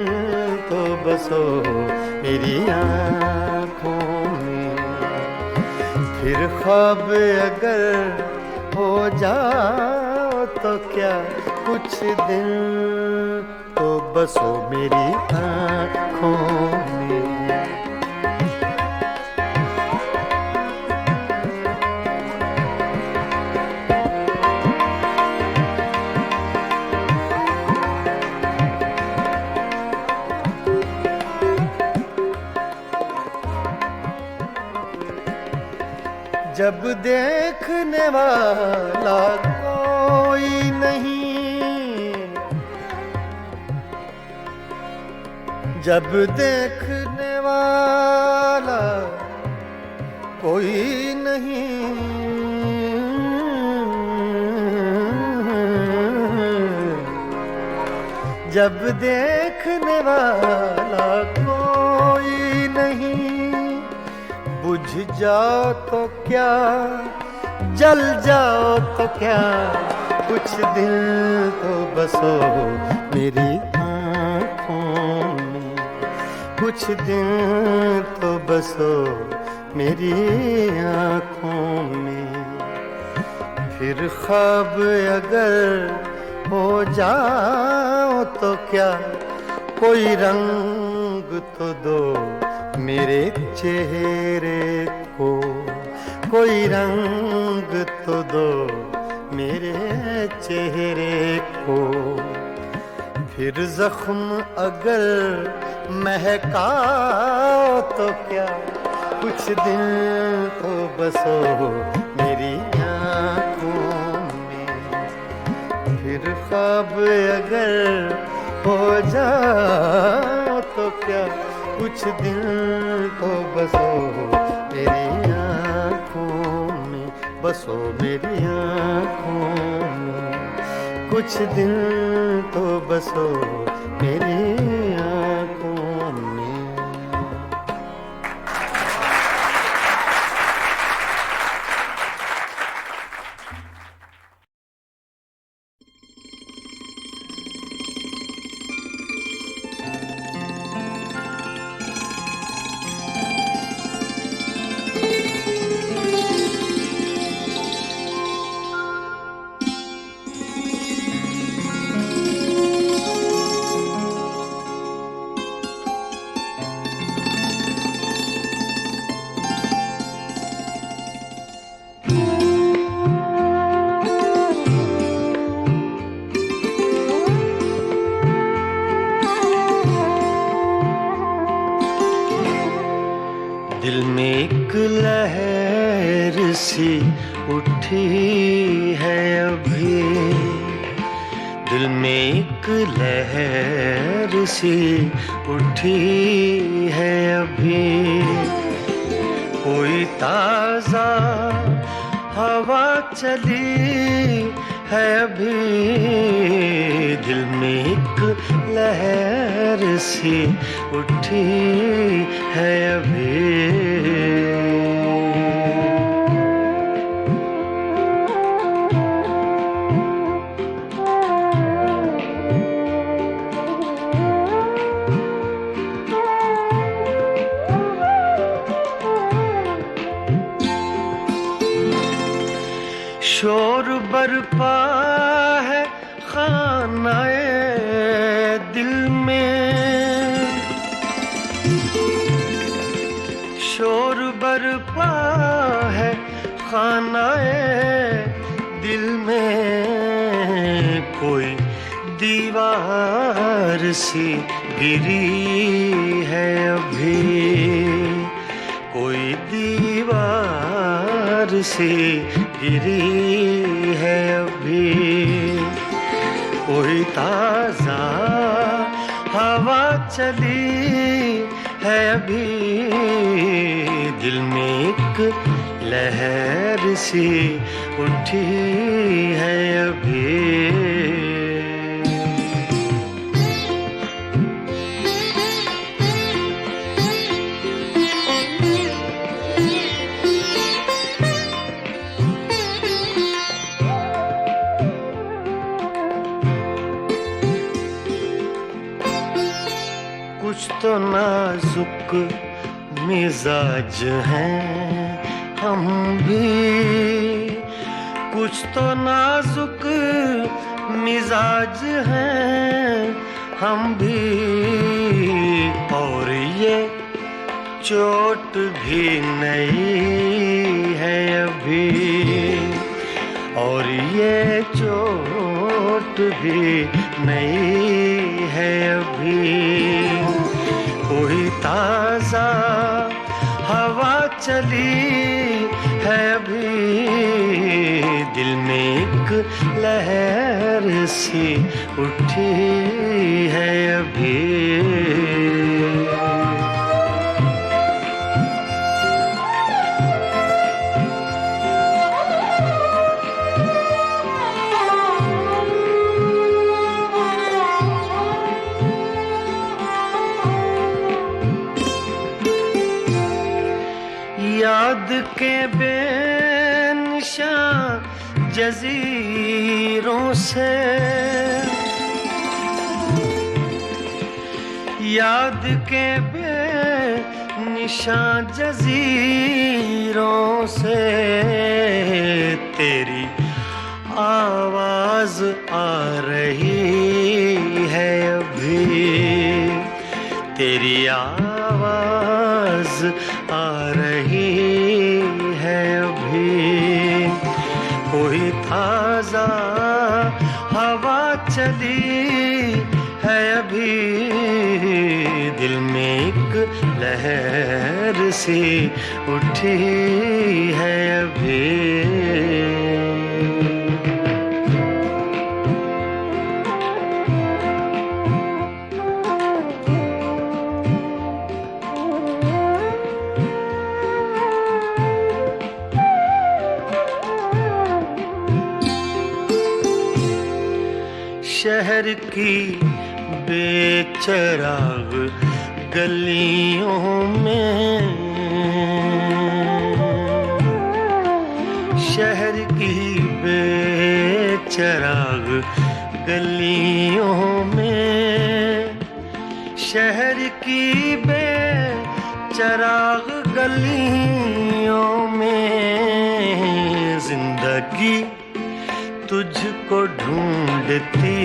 तो बसो मेरी आँखों में। फिर ख्वाब अगर हो जाओ तो क्या कुछ दिल तो बसो मेरी आँखों में। जब देखने वाला कोई नहीं, जब देखने वाला कोई नहीं, जब देखने वाला कोई नहीं, बुझ जाओ तो क्या जल जाओ तो क्या कुछ दिल तो बसो मेरी आँखों में, कुछ दिल तो बसो मेरी आँखों में। फिर ख्वाब अगर हो जाओ तो क्या कोई रंग तो दो मेरे चेहरे को, कोई रंग तो दो मेरे चेहरे को। फिर जख्म अगर महकाओ तो क्या कुछ दिल तो बसो मेरी आँखों में। फिर ख्वाब अगर हो जाओ तो क्या कुछ दिल तो बसो मेरी आँखों में, बसो मेरी आँखों में। कुछ दिल तो बसो मेरी आँखों में। दिल में एक लहर सी उठी है अभी, दिल में एक लहर सी उठी है अभी। कोई ताज़ा हवा चली है अभी, दिल में एक लहर सी उठी है अभी। शोर बरपा है खानाए दिल में, शोर बरपा है खानाए दिल में। कोई दीवार सी गिरी है अभी, कोई दीवार सी गिरी है अभी। कोई ताज़ा चली है अभी, दिल में एक लहर सी उठी है अभी। कुछ तो नाजुक मिजाज हैं हम भी, कुछ तो नाजुक मिजाज हैं हम भी, और ये चोट भी नहीं है अभी, और ये चोट भी नहीं है अभी। कोई ताजा हवा चली है अभी, दिल में एक लहर सी उठी है अभी। याद के बेनिशान जजीरों से, याद के बेनिशान जजीरों से, तेरी आवाज आ रही है अभी, तेरी आवाज आ रही है अभी। कोई ताजा हवा चली है अभी, दिल में एक लहर सी उठी है अभी। शहर की बेचराग गलियों में, शहर की बेचराग गलियों में, शहर की बेचराग गलियों में, जिंदगी तुझको ढूंढती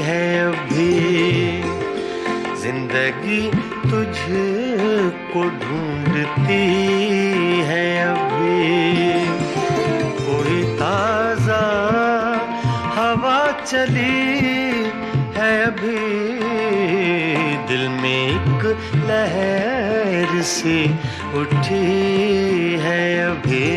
है अभी, जिंदगी तुझको ढूंढती है अभी। कोई ताजा हवा चली है अभी, दिल में एक लहर सी उठी है अभी।